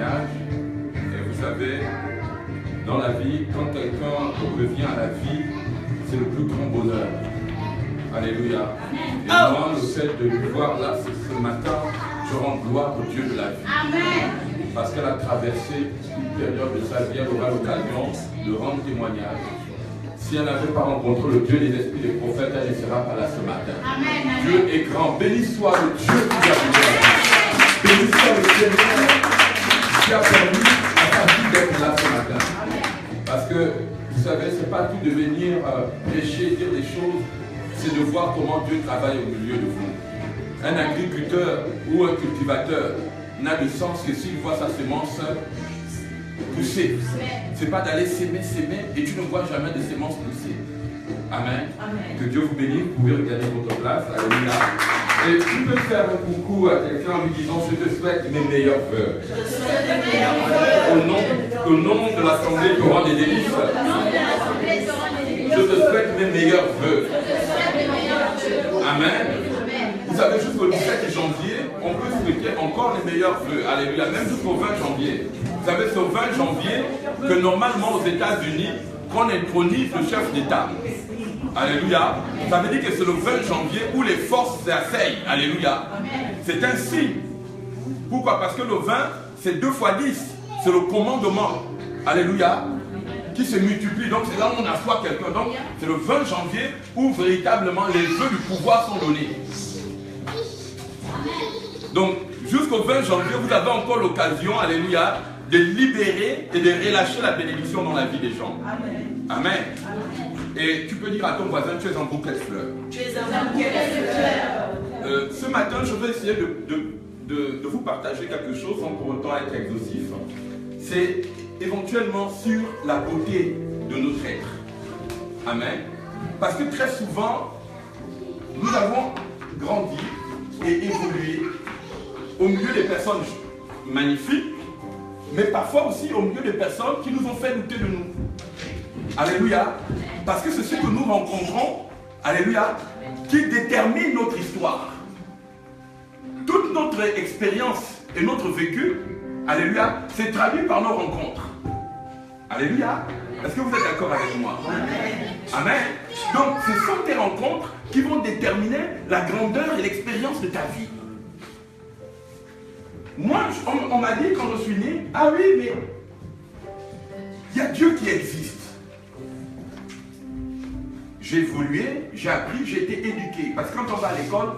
témoignage. Et vous savez, dans la vie, quand quelqu'un revient à la vie, c'est le plus grand bonheur. Alléluia. Et moi, le fait de lui voir là ce matin, je rends gloire au Dieu de la vie. Amen. Parce qu'elle a traversé une période de sa vie, elle aura l'occasion de rendre témoignage. Si elle n'avait pas rencontré le Dieu des esprits des prophètes, elle ne sera pas là ce matin. Amen. Dieu est grand. Béni soit le Dieu qui a fait. Béni soit le Seigneur qui a permis à sa vie d'être là ce matin. Parce que, vous savez, ce n'est pas tout de venir prêcher, dire des choses, c'est de voir comment Dieu travaille au milieu de vous. Un agriculteur ou un cultivateur n'a de sens que s'il voit sa semence pousser. Ce n'est pas d'aller s'aimer, et tu ne vois jamais de semences pousser. Amen. Amen. Que Dieu vous bénisse, vous pouvez regarder votre place. Alléluia. Et tu peux faire un coucou à quelqu'un en lui disant je te souhaite mes meilleurs vœux. Au nom de l'Assemblée qui aura des délices. Je te souhaite mes meilleurs vœux. Amen. Vous savez, jusqu'au 17 janvier, on peut souhaiter encore les meilleurs vœux. Alléluia. Même jusqu'au 20 janvier. Vous savez, c'est au 20 janvier que normalement aux États-Unis, qu'on intronise le chef d'État. Alléluia. Ça veut dire que c'est le 20 janvier où les forces s'asseyent. Alléluia. C'est un signe. Pourquoi? Parce que le 20, c'est 2 fois 10. C'est le commandement. Alléluia. Qui se multiplie. Donc c'est là où on assoit quelqu'un. Donc c'est le 20 janvier où véritablement les vœux du pouvoir sont donnés. Donc jusqu'au 20 janvier, vous avez encore l'occasion, alléluia, de libérer et de relâcher la bénédiction dans la vie des gens. Amen. Amen. Et tu peux dire à ton voisin, tu es un bouquet de fleurs. Tu es un bouquet de fleurs. Ce matin, je vais essayer de vous partager quelque chose sans pour autant être exhaustif. C'est éventuellement sur la beauté de notre être. Amen. Parce que très souvent, nous avons grandi et évolué au milieu des personnes magnifiques, mais parfois aussi au milieu des personnes qui nous ont fait douter de nous. Alléluia. Parce que c'est ce que nous rencontrons, alléluia, qui détermine notre histoire. Toute notre expérience et notre vécu, alléluia, c'est traduit par nos rencontres. Alléluia. Est-ce que vous êtes d'accord avec moi? Amen. Donc, ce sont tes rencontres qui vont déterminer la grandeur et l'expérience de ta vie. Moi, on m'a dit quand je suis né, ah oui, mais il y a Dieu qui existe. J'ai évolué, j'ai appris, j'ai été éduqué. Parce que quand on va à l'école,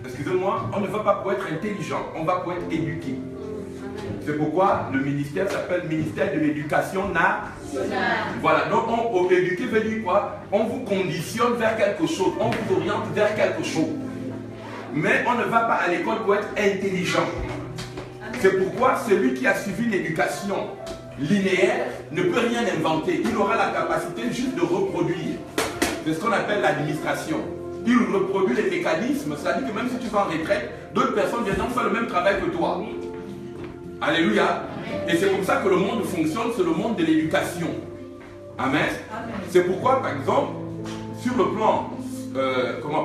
excusez-moi, on ne va pas pour être intelligent, on va pour être éduqué. C'est pourquoi le ministère s'appelle ministère de l'éducation nationale. Voilà, donc on éduquer veut dire quoi? On vous conditionne vers quelque chose, on vous oriente vers quelque chose. Mais on ne va pas à l'école pour être intelligent. C'est pourquoi celui qui a suivi l'éducation linéaire ne peut rien inventer. Il aura la capacité juste de reproduire. C'est ce qu'on appelle l'administration. Il reproduit les mécanismes, c'est-à-dire que même si tu vas en retraite, d'autres personnes viendront faire le même travail que toi. Alléluia. Et c'est comme ça que le monde fonctionne, c'est le monde de l'éducation. Amen. C'est pourquoi, par exemple, sur le plan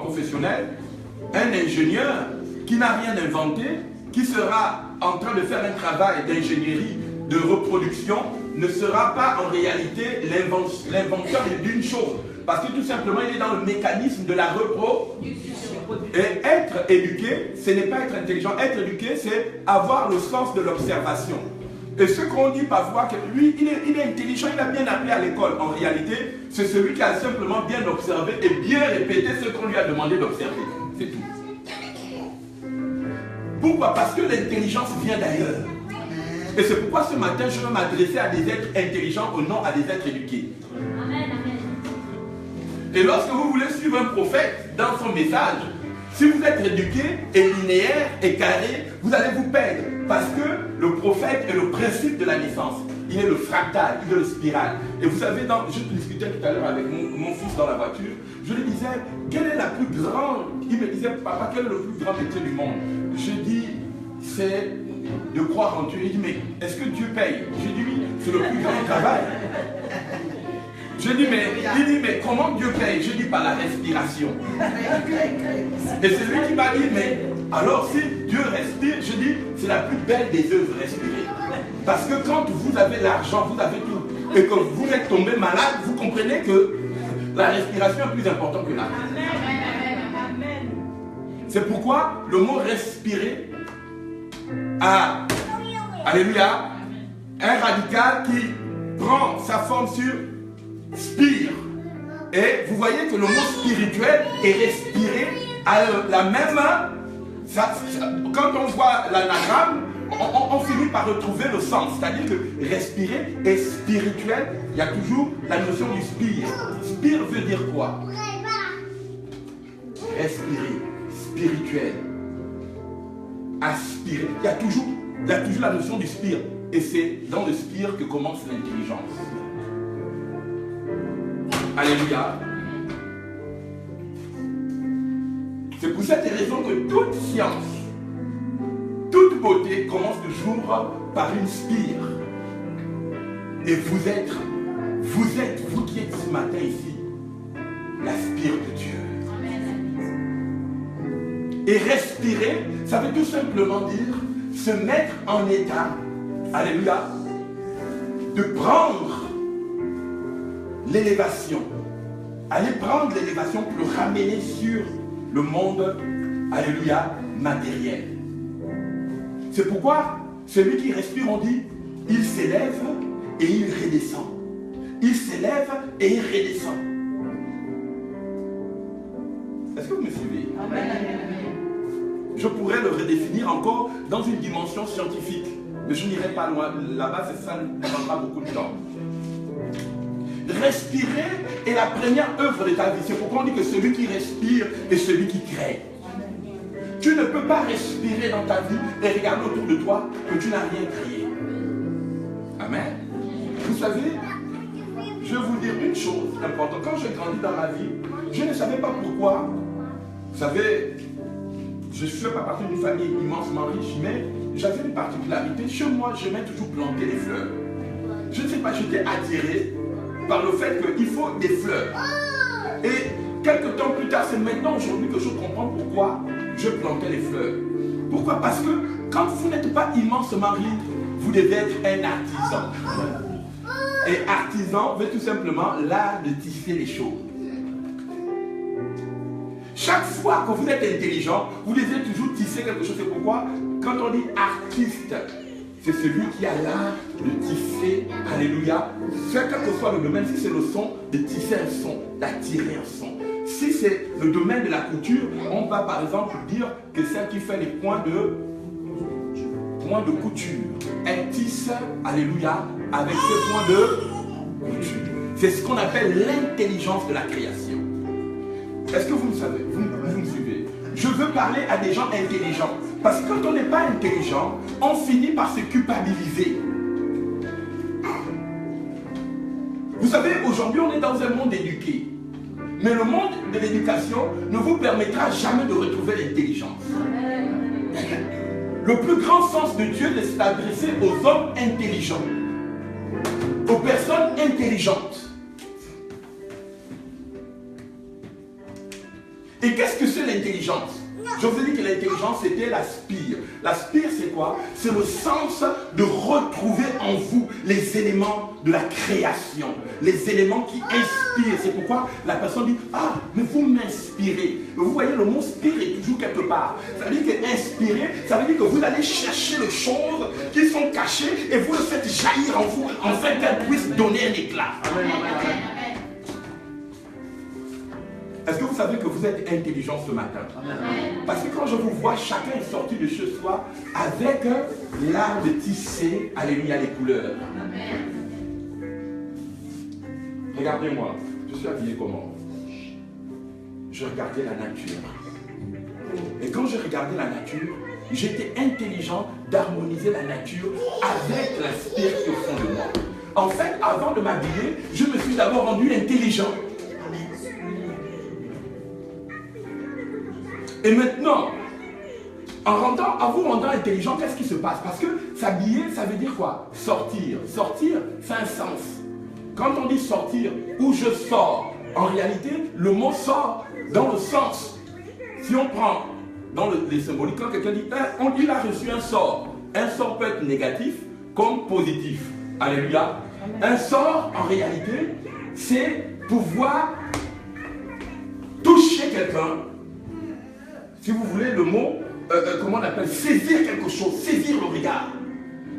professionnel, un ingénieur qui n'a rien inventé, qui sera en train de faire un travail d'ingénierie, de reproduction, ne sera pas en réalité l'inventeur d'une chose. Parce que tout simplement, il est dans le mécanisme de la reproduction. Et être éduqué, ce n'est pas être intelligent. Être éduqué, c'est avoir le sens de l'observation. Et ce qu'on dit parfois, que lui, il est intelligent, il a bien appris à l'école. En réalité, c'est celui qui a simplement bien observé et bien répété ce qu'on lui a demandé d'observer. C'est tout. Pourquoi? Parce que l'intelligence vient d'ailleurs. Et c'est pourquoi ce matin, je veux m'adresser à des êtres intelligents au nom à des êtres éduqués. Amen, amen. Et lorsque vous voulez suivre un prophète dans son message, si vous êtes éduqué et linéaire et carré, vous allez vous perdre. Parce que le prophète est le principe de la naissance. Il est le fractal, il est le spiral. Et vous savez, je discutais tout à l'heure avec mon fils dans la voiture, je lui disais, quelle est la plus grande... Il me disait, papa, quel est le plus grand métier du monde? Je dis, c'est de croire en Dieu. Il dit, mais est-ce que Dieu paye? J'ai dit, oui, c'est le plus grand travail. Je Je dis, mais, il dit, mais comment Dieu paye? Je dis, par la respiration. Et c'est lui qui m'a dit, mais alors si Dieu respire, je dis, c'est la plus belle des œuvres respirer. Parce que quand vous avez l'argent, vous avez tout, et que vous êtes tombé malade, vous comprenez que la respiration est plus importante que l'argent. C'est pourquoi le mot respirer a, alléluia, un radical qui prend sa forme sur spire. Et vous voyez que le mot spirituel et respirer a la même... quand on voit l'anagramme, on finit par retrouver le sens. C'est-à-dire que respirer et spirituel, il y a toujours la notion du spire. Spire veut dire quoi? Respirer, spirituel, aspirer. Il y a toujours la notion du spire. Et c'est dans le spire que commence l'intelligence. Alléluia. C'est pour cette raison que toute science, toute beauté commence toujours par une spire. Et vous êtes, vous qui êtes ce matin ici, la spire de Dieu. Et respirer, ça veut tout simplement dire se mettre en état, alléluia, de prendre l'élévation. Aller prendre l'élévation pour le ramener sur le monde, alléluia, matériel. C'est pourquoi celui qui respire, on dit, il s'élève et il redescend. Il s'élève et il redescend. Est-ce que vous me suivez? Amen. Je pourrais le redéfinir encore dans une dimension scientifique. Mais je n'irai pas loin. Là-bas, ça ne prendra beaucoup de temps. Respirer est la première œuvre de ta vie. C'est pourquoi on dit que celui qui respire est celui qui crée. Tu ne peux pas respirer dans ta vie et regarder autour de toi que tu n'as rien créé. Amen. Vous savez, je vais vous dire une chose importante. Quand j'ai grandi dans ma vie, je ne savais pas pourquoi. Vous savez, je ne fais pas partie d'une famille immensement riche, mais j'avais une particularité. Chez moi, j'aimais toujours planter des fleurs. Je ne sais pas, j'étais attiré par le fait qu'il faut des fleurs. Et quelques temps plus tard, c'est maintenant aujourd'hui que je comprends pourquoi je plantais les fleurs. Pourquoi? Parce que quand vous n'êtes pas immensement riche, vous devez être un artisan. Et artisan veut tout simplement l'art de tisser les choses. Chaque fois que vous êtes intelligent, vous devez toujours tisser quelque chose. C'est pourquoi, quand on dit artiste, c'est celui qui a l'art de tisser, alléluia, quel que soit le domaine, si c'est le son, de tisser un son, d'attirer un son. Si c'est le domaine de la couture, on va par exemple dire que celle qui fait les points de couture, elle tisse, alléluia, avec ses points de couture. C'est ce qu'on appelle l'intelligence de la création. Est-ce que vous me savez? Vous me suivez? Je veux parler à des gens intelligents. Parce que quand on n'est pas intelligent, on finit par se culpabiliser. Vous savez, aujourd'hui, on est dans un monde éduqué. Mais le monde de l'éducation ne vous permettra jamais de retrouver l'intelligence. Le plus grand sens de Dieu, c'est de s'adresser aux hommes intelligents, aux personnes intelligentes. Et qu'est-ce que c'est l'intelligence? Je vous ai dit que l'intelligence, c'était la spire. La spire, c'est quoi? C'est le sens de retrouver en vous les éléments de la création, les éléments qui inspirent. C'est pourquoi la personne dit, ah, mais vous m'inspirez. Vous voyez, le mot spire est toujours quelque part. Ça veut dire que inspirer, ça veut dire que vous allez chercher les choses qui sont cachées et vous le faites jaillir en vous, afin qu'elles puissent donner un éclat. Amen. Est-ce que vous savez que vous êtes intelligent ce matin? Parce que quand je vous vois, chacun est sorti de chez soi avec l'art de tisser, alléluia, les couleurs. Regardez-moi, je suis habillé comment? Je regardais la nature. Et quand je regardais la nature, j'étais intelligent d'harmoniser la nature avec la spiritualité au fond de moi. En fait, avant de m'habiller, je me suis d'abord rendu intelligent. Et maintenant, en vous rendant intelligent, qu'est-ce qui se passe? Parce que s'habiller, ça veut dire quoi? Sortir. Sortir, c'est un sens. Quand on dit sortir, où je sors, en réalité, le mot sort dans le sens. Si on prend dans les symboliques, quand quelqu'un dit, il a reçu un sort peut être négatif comme positif. Alléluia. Un sort, en réalité, c'est pouvoir toucher quelqu'un. Si vous voulez le mot, comment on appelle, saisir quelque chose, saisir le regard.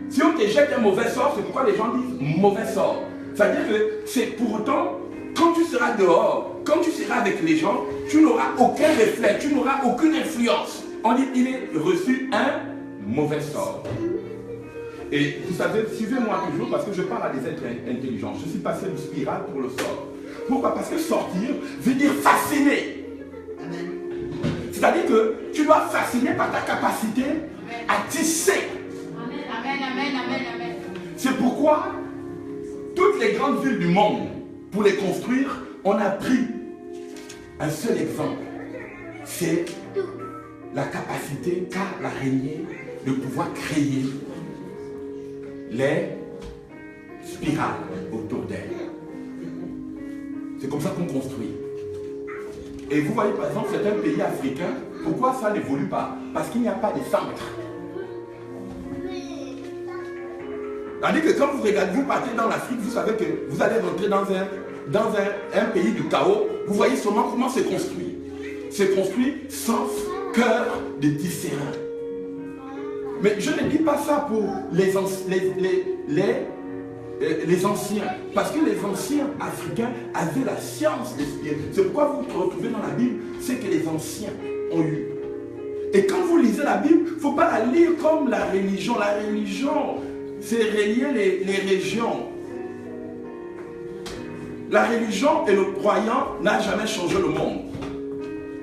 Si on te jette un mauvais sort, c'est pourquoi les gens disent mauvais sort. C'est-à-dire que c'est pour autant, quand tu seras dehors, quand tu seras avec les gens, tu n'auras aucun réflexe, tu n'auras aucune influence. On dit il est reçu un mauvais sort. Et vous savez, suivez-moi toujours parce que je parle à des êtres intelligents. Je suis passé de spirale pour le sort. Pourquoi? Parce que sortir veut dire fasciner. C'est-à-dire que tu dois fasciner par ta capacité à tisser. Amen, amen, amen, amen. C'est pourquoi toutes les grandes villes du monde, pour les construire, on a pris un seul exemple. C'est la capacité qu'a l'araignée de pouvoir créer les spirales autour d'elle. C'est comme ça qu'on construit. Et vous voyez par exemple certains pays africains, pourquoi ça n'évolue pas? Parce qu'il n'y a pas de centre. C'est-à-dire que quand vous regardez, vous partez dans l'Afrique, vous savez que vous allez rentrer dans un pays du chaos, vous voyez seulement comment c'est construit. C'est construit sans cœur de tisserand. Mais je ne dis pas ça pour les anciens, parce que les anciens africains avaient la science des spirits. C'est pourquoi vous retrouvez dans la Bible, c'est que les anciens ont eu. Et quand vous lisez la Bible, il ne faut pas la lire comme la religion. La religion, c'est relier les régions. La religion et le croyant n'a jamais changé le monde.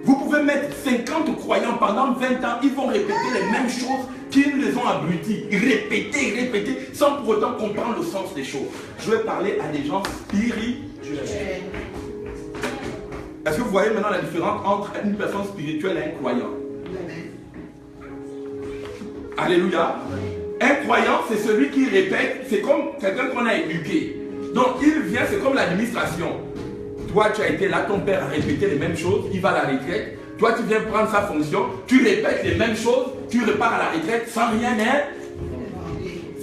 Vous pouvez mettre 50 croyants pendant 20 ans, ils vont répéter les mêmes choses qu'ils les ont abrutis. Répéter, sans pour autant comprendre le sens des choses. Je vais parler à des gens spirituels. Est-ce que vous voyez maintenant la différence entre une personne spirituelle et un croyant? Alléluia. Un croyant, c'est celui qui répète, c'est comme quelqu'un qu'on a éduqué. Donc il vient, c'est comme l'administration. Toi, tu as été là, ton père a répété les mêmes choses, il va à la retraite. Toi, tu viens prendre sa fonction, tu répètes les mêmes choses, tu repars à la retraite sans rien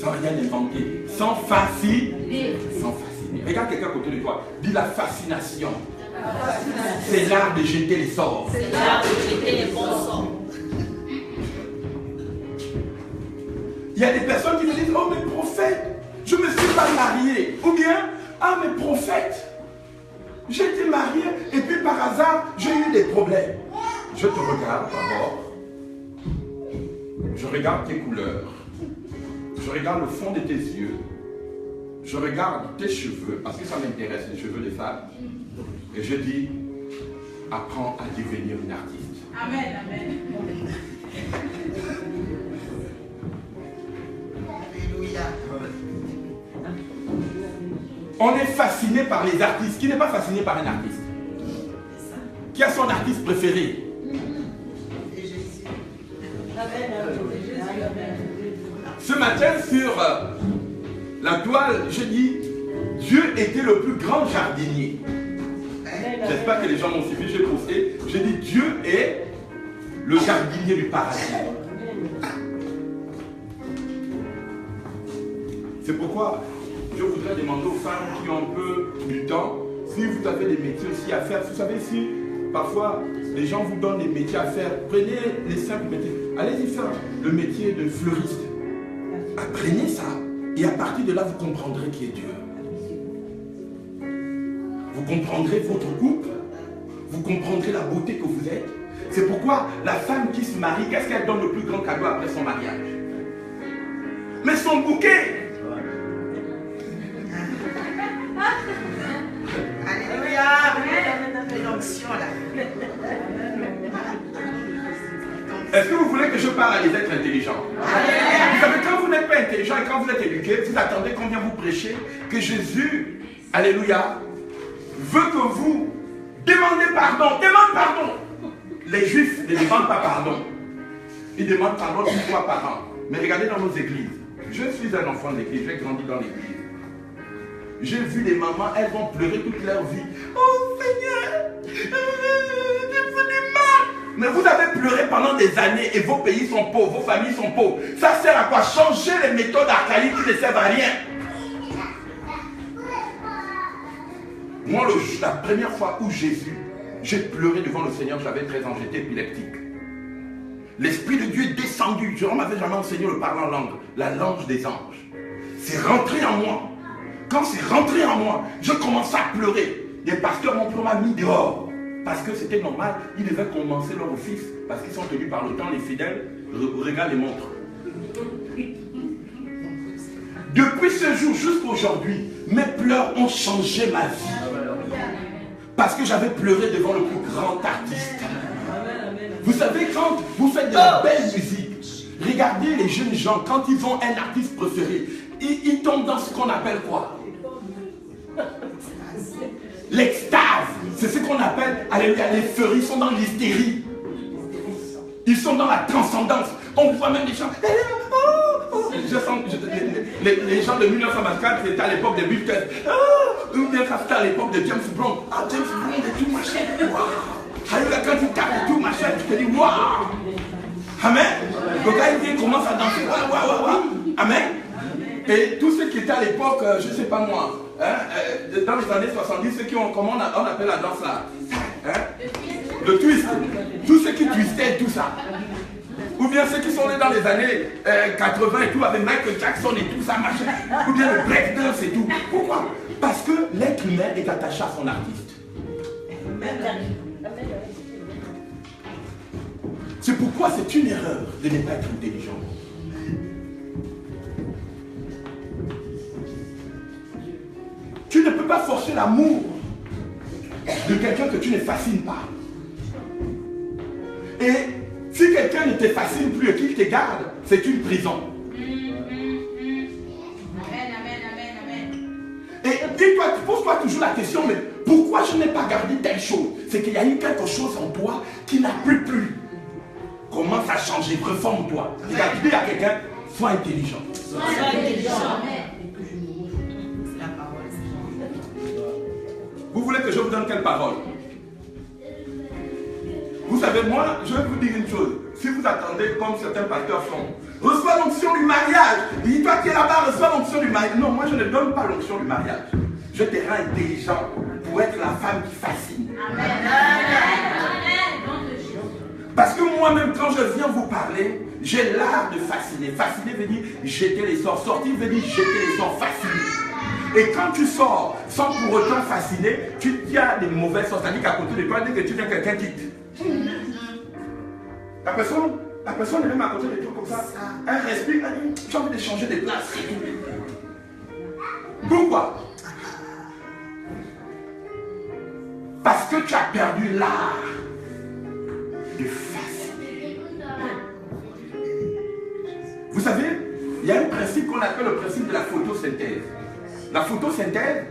inventer, sans fasciner. Regarde quelqu'un à côté de toi, dis la fascination. C'est l'art de jeter les sorts. C'est l'art de jeter les bons sorts. Il y a des personnes qui me disent, oh mais prophète, je ne me suis pas marié. Ou bien, ah mais prophète, j'ai été marié et puis par hasard, j'ai eu des problèmes. Je te regarde d'abord. Je regarde tes couleurs. Je regarde le fond de tes yeux. Je regarde tes cheveux, parce que ça m'intéresse, les cheveux des femmes. Et je dis, apprends à devenir une artiste. Amen, amen. Alléluia. On est fasciné par les artistes. Qui n'est pas fasciné par un artiste? Qui a son artiste préféré? Ce matin, sur la toile, je dis, Dieu était le plus grand jardinier. J'espère que les gens m'ont suivi, j'ai posté. J'ai dit, Dieu est le jardinier du paradis. C'est pourquoi je voudrais demander aux femmes qui ont un peu du temps, si vous avez des métiers aussi à faire, vous savez, si parfois les gens vous donnent des métiers à faire, prenez les simples métiers. Allez-y faire le métier de fleuriste. Apprenez ça. Et à partir de là, vous comprendrez qui est Dieu. Vous comprendrez votre couple. Vous comprendrez la beauté que vous êtes. C'est pourquoi la femme qui se marie, qu'est-ce qu'elle donne le plus grand cadeau après son mariage? Mais son bouquet. Alléluia. L'onction là. Est-ce que vous voulez que je parle à des êtres intelligents? Vous savez, quand vous n'êtes pas intelligent et quand vous êtes éduqué, vous attendez qu'on vienne vous prêcher que Jésus, alléluia, veut que vous demandez pardon. Demande pardon. Les Juifs ne demandent pas pardon. Ils demandent pardon une fois par an. Mais regardez dans nos églises. Je suis un enfant de l'église, j'ai grandi dans l'église. J'ai vu les mamans, elles vont pleurer toute leur vie. Oh Seigneur, j'ai du mal. Mais vous avez pleuré pendant des années et vos pays sont pauvres, vos familles sont pauvres. Ça sert à quoi? Changer les méthodes archaïques qui ne servent à rien. Moi, la première fois où j'ai pleuré devant le Seigneur, j'avais 13 ans, j'étais épileptique. L'Esprit de Dieu est descendu. Je ne m'avais jamais enseigné le parler en langue, la langue des anges. C'est rentré en moi. Quand c'est rentré en moi, je commençais à pleurer. Les pasteurs m'a mis dehors. Parce que c'était normal, ils devaient commencer leur office. Parce qu'ils sont tenus par le temps, les fidèles regardent les montres. Depuis ce jour jusqu'à aujourd'hui, mes pleurs ont changé ma vie. Parce que j'avais pleuré devant le plus grand artiste. Vous savez, quand vous faites de la belle musique, regardez les jeunes gens, quand ils ont un artiste préféré, ils tombent dans ce qu'on appelle quoi? L'extase. C'est ce qu'on appelle, alléluia, les feux, ils sont dans l'hystérie. Ils sont dans la transcendance. On voit même des gens. Les gens de 1924, c'était à l'époque des Beatles. Ou bien c'était à l'époque de James Brown. Ah, James Brown et tout machin. Waouh. Alléluia, quand tu tapes et tout machin, tu te dis waouh. Amen. Le gars il vient, commence à danser. Waouh, waouh, waouh. Amen. Et tous ceux qui étaient à l'époque, je ne sais pas moi, dans les années 70, ceux qui ont, comment on appelle la danse là, le twist, tous ceux qui twistaient tout ça, ou bien ceux qui sont nés dans les années 80 et tout, avec Michael Jackson et tout ça, machin, ou bien le breakdance et tout. Pourquoi? Parce que l'être humain est attaché à son artiste. C'est pourquoi c'est une erreur de ne pas être intelligent. Tu ne peux pas forcer l'amour de quelqu'un que tu ne fascines pas. Et si quelqu'un ne te fascine plus et qu'il te garde, c'est une prison. Et dis-toi, pose-toi toujours la question, mais pourquoi je n'ai pas gardé telle chose? C'est qu'il y a eu quelque chose en toi qui n'a plus. Commence à changer, reforme-toi. Regarde, dis à quelqu'un, sois intelligent. Sois intelligent. Vous voulez que je vous donne quelle parole? Vous savez, moi, je vais vous dire une chose. Si vous attendez comme certains pasteurs font, reçois l'onction du mariage. Dis-toi qui est là-bas, reçois l'onction du mariage. Non, moi je ne donne pas l'onction du mariage. Je te rends intelligent pour être la femme qui fascine. Amen. Parce que moi-même, quand je viens vous parler, j'ai l'art de fasciner. Fasciner veut dire jeter les sorts. Sortir veut dire jeter les sorts, fasciner. Et quand tu sors sans pour autant fasciner, tu as des mauvaises sorts. C'est-à-dire qu'à côté de toi, dès que tu viens, quelqu'un quitte. La personne est même à côté de toi comme ça. Elle respire, elle dit, tu as envie de changer de place. Pourquoi? Parce que tu as perdu l'art de fasciner. Vous savez, il y a un principe qu'on appelle le principe de la photosynthèse. La photosynthèse,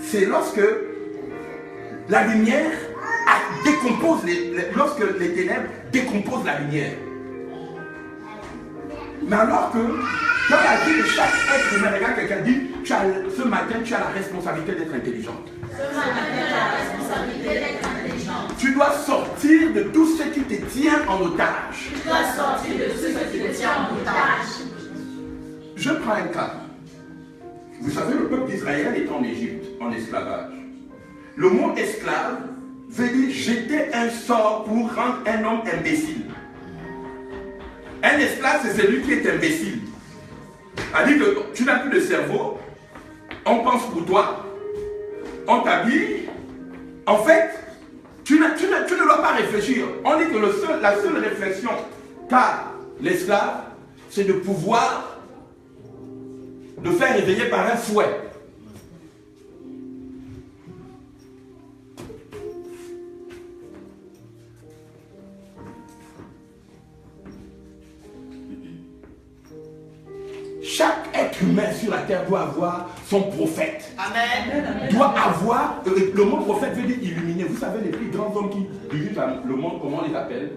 c'est lorsque la lumière décompose, lorsque les ténèbres décomposent la lumière. Mais alors que dans la vie de chaque être humain, regarde, quelqu'un dit, ce matin, tu as la responsabilité d'être intelligente. Tu dois sortir de tout ce qui te tient en otage. Je prends un cas. Vous savez, le peuple d'Israël est en Égypte, en esclavage. Le mot esclave veut dire jeter un sort pour rendre un homme imbécile. Un esclave, c'est celui qui est imbécile. C'est-à-dire que tu n'as plus de cerveau, on pense pour toi, on t'habille. En fait, tu ne dois pas réfléchir. On dit que la seule réflexion qu'a l'esclave, c'est de pouvoir le faire réveiller par un fouet. Chaque être humain sur la terre doit avoir son prophète. Amen. Doit avoir, le mot prophète veut dire illuminé. Vous savez, les plus grands hommes qui dirigent le monde, comment on les appelle?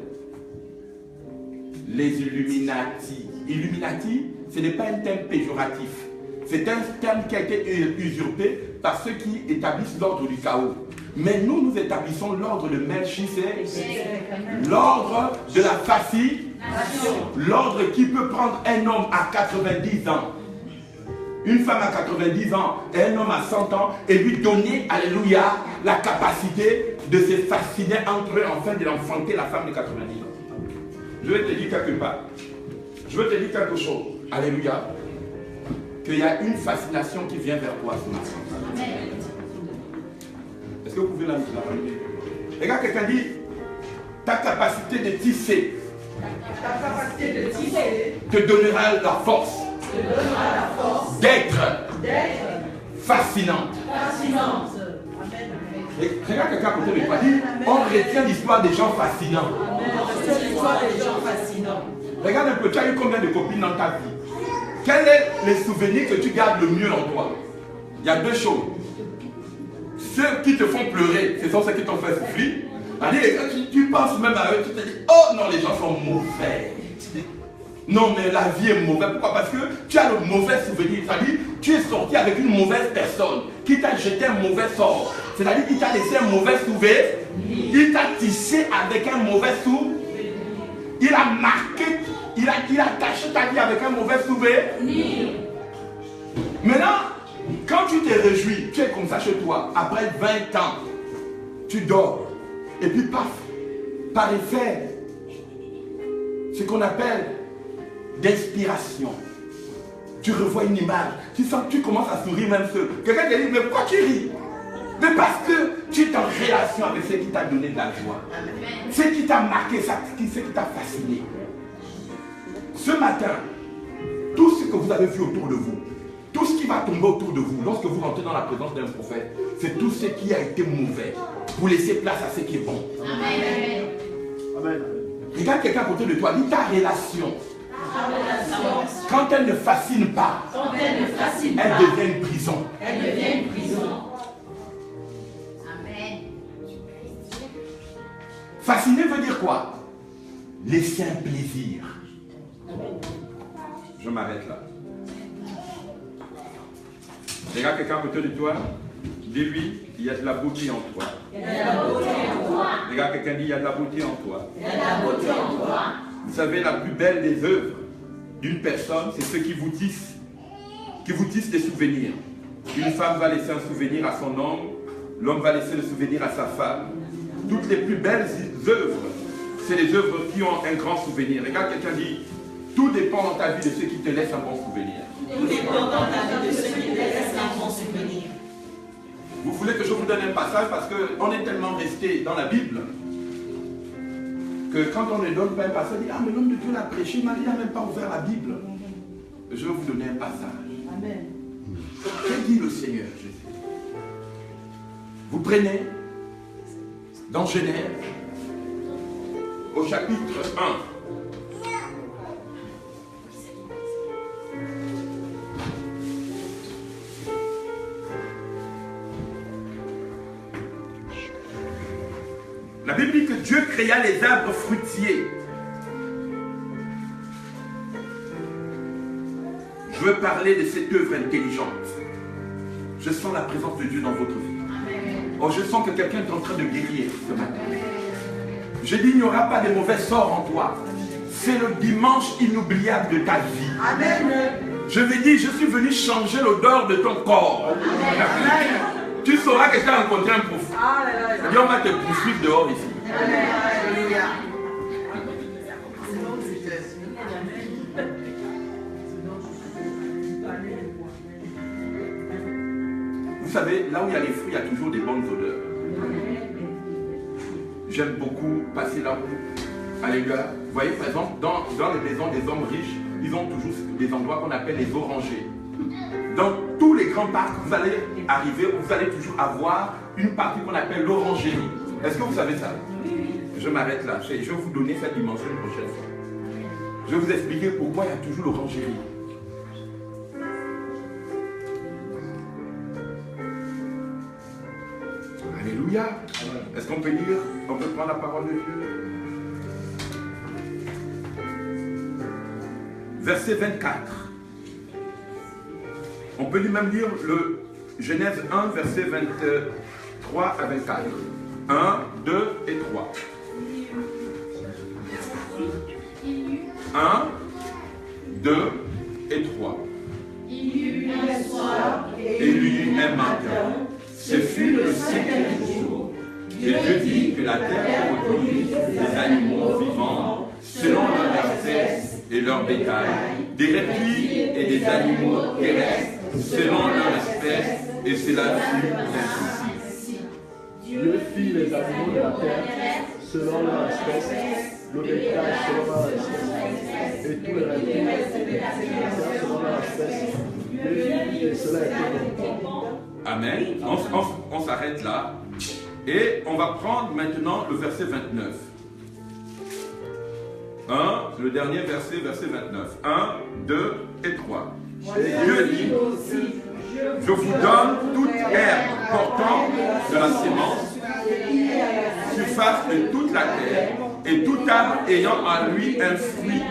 Les Illuminati. Illuminati, ce n'est pas un terme péjoratif. C'est un terme qui a été usurpé par ceux qui établissent l'ordre du chaos. Mais nous, nous établissons l'ordre de Melchisedec, l'ordre de la fascination, l'ordre qui peut prendre un homme à 90 ans, une femme à 90 ans et un homme à 100 ans et lui donner, alléluia, la capacité de se fasciner entre eux afin de l'enfanter la femme de 90 ans. Je vais te dire quelque part. Je veux te dire quelque chose. Alléluia. Qu'il y a une fascination qui vient vers toi ce matin. Est-ce que vous pouvez la ramener? Regarde, quelqu'un dit, ta capacité de tisser te donnera la force d'être fascinante. Regarde quelqu'un à côté de toi, dit, on retient l'histoire des gens fascinants. Regarde un peu, tu as eu combien de copines dans ta vie? Quels sont les souvenirs que tu gardes le mieux en toi? Il y a deux choses. Ceux qui te font pleurer, ce sont ceux qui t'ont fait souffrir. Tu penses même à eux, tu te dis, oh non, les gens sont mauvais. Non, mais la vie est mauvaise. Pourquoi? Parce que tu as le mauvais souvenir. C'est-à-dire, tu es sorti avec une mauvaise personne qui t'a jeté un mauvais sort. C'est-à-dire qu'il t'a laissé un mauvais souvenir. Il t'a tissé avec un mauvais souvenir. Il a marqué, il a caché ta vie avec un mauvais souvenir. Maintenant, quand tu te réjouis, tu es comme ça chez toi, après 20 ans, tu dors. Et puis paf, par effet, ce qu'on appelle d'inspiration. Tu revois une image, tu sens que tu commences à sourire même seul. Quelqu'un te dit, mais pourquoi tu ris? Mais parce que tu es en relation avec ce qui t'a donné de la joie. Ce qui t'a marqué, ce qui t'a fasciné. Ce matin, tout ce que vous avez vu autour de vous, tout ce qui va tomber autour de vous, lorsque vous rentrez dans la présence d'un prophète, c'est tout ce qui a été mauvais. Vous laissez place à ce qui est bon. Amen. Amen. Regarde quelqu'un à côté de toi, dis ta relation. Quand elle ne fascine pas, elle devient une prison. Amen. Fasciner veut dire quoi? Laisser un plaisir. Je m'arrête là. Regarde quelqu'un à côté de toi, dis-lui, il y a de la beauté en toi. Regarde quelqu'un dit, il y a de la beauté en toi. Vous savez, la plus belle des œuvres d'une personne, c'est ceux qui vous tissent des souvenirs. Une femme va laisser un souvenir à son homme, l'homme va laisser le souvenir à sa femme. Toutes les plus belles œuvres, c'est les œuvres qui ont un grand souvenir. Regarde quelqu'un dit, tout dépend dans ta vie de ceux qui te laissent un bon souvenir. Tout dépend dans ta vie de ceux qui te laissent un bon souvenir. Vous voulez que je vous donne un passage parce qu'on est tellement resté dans la Bible que quand on ne donne pas un passage, on dit, ah mais l'homme de Dieu l'a prêché, il n'a même pas ouvert la Bible. Je vais vous donner un passage. Amen. Que dit le Seigneur Jésus? Vous prenez dans Genèse, au chapitre 1, la Bible dit que Dieu créa les arbres fruitiers. Je veux parler de cette œuvre intelligente. Je sens la présence de Dieu dans votre vie. Oh, je sens que quelqu'un est en train de guérir ce matin. Je dis, il n'y aura pas de mauvais sorts en toi. C'est le dimanche inoubliable de ta vie. Amen. Je vais dire, je suis venu changer l'odeur de ton corps. Amen. Tu sauras que tu as rencontré un prophète. Et on va te poursuivre dehors ici. Alléluia. Vous savez, là où il y a les fruits, il y a toujours des bonnes odeurs. J'aime beaucoup passer là où, alléluia. Vous voyez, par exemple, dans les maisons des hommes riches, ils ont toujours des endroits qu'on appelle les orangers. Dans tous les grands parcs, vous allez arriver, vous allez toujours avoir une partie qu'on appelle l'orangerie. Est-ce que vous savez ça? Je m'arrête là. Je vais vous donner cette dimension une prochaine fois. Je vais vous expliquer pourquoi il y a toujours l'orangerie. Alléluia. Est-ce qu'on peut lire? On peut prendre la parole de Dieu? Verset 24. On peut même lire le Genèse 1, verset 23 à 24. 1, 2 et 3. 1, 2 et 3. Il y eut un soir Et il y eut un matin. Ce fut le 5e jour. Et Dieu dit que la terre reproduise des animaux vivants selon leur espèce et leur bétail, des reptiles et des animaux terrestres selon leur espèce, et cela fut ainsi. Dieu fit les animaux de la terre selon leur espèce, le bétail selon leur espèce, et tous les reptiles de la terre selon leur espèce. Et cela était bon. Amen. On s'arrête là. Et on va prendre maintenant le verset 29. Le dernier verset, verset 29. 1, 2 et 3. Et Dieu dit, je vous donne toute herbe portant de la sémence, surface de toute la terre, et tout arbre ayant en lui un fruit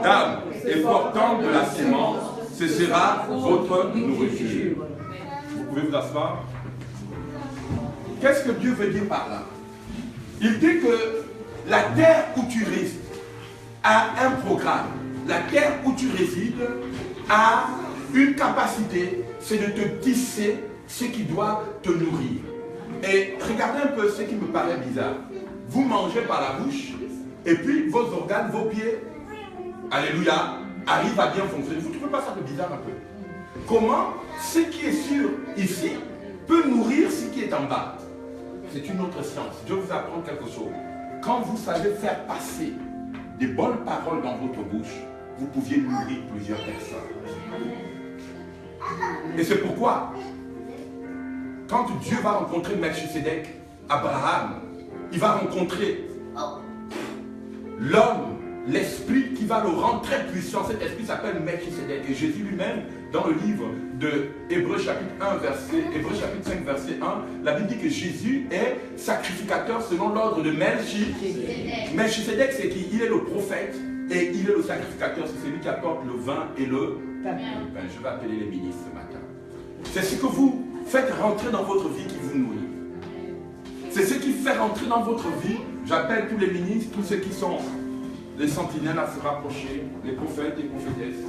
d'arbre et portant de la sémence, ce sera votre nourriture. Vous pouvez vous asseoir. Qu'est-ce que Dieu veut dire par là? Il dit que la terre où tu résides a un programme. La terre où tu résides a une capacité, c'est de te tisser ce qui doit te nourrir. Et regardez un peu ce qui me paraît bizarre. Vous mangez par la bouche, et puis vos organes, vos pieds, alléluia, arrivent à bien fonctionner. Vous ne trouvez pas ça de bizarre un peu? Comment ce qui est sur ici peut nourrir ce qui est en bas? C'est une autre science. Je vais vous apprendre quelque chose. Quand vous savez faire passer des bonnes paroles dans votre bouche, vous pouviez nourrir plusieurs personnes. Et c'est pourquoi, quand Dieu va rencontrer Melchisedec, Abraham, il va rencontrer l'homme, l'esprit qui va le rendre très puissant. Cet esprit s'appelle Melchisedec. Et Jésus lui-même, dans le livre de Hébreux chapitre 5 verset 1, la Bible dit que Jésus est sacrificateur selon l'ordre de Melchisedec. Melchisedec, c'est qui? Il est le prophète et il est le sacrificateur. C'est celui qui apporte le vin et le pain. Je vais appeler les ministres ce matin. C'est ce que vous faites rentrer dans votre vie qui vous nourrit. C'est ce qui fait rentrer dans votre vie. J'appelle tous les ministres, tous ceux qui sont les sentinelles à se rapprocher, les prophètes et prophétesses.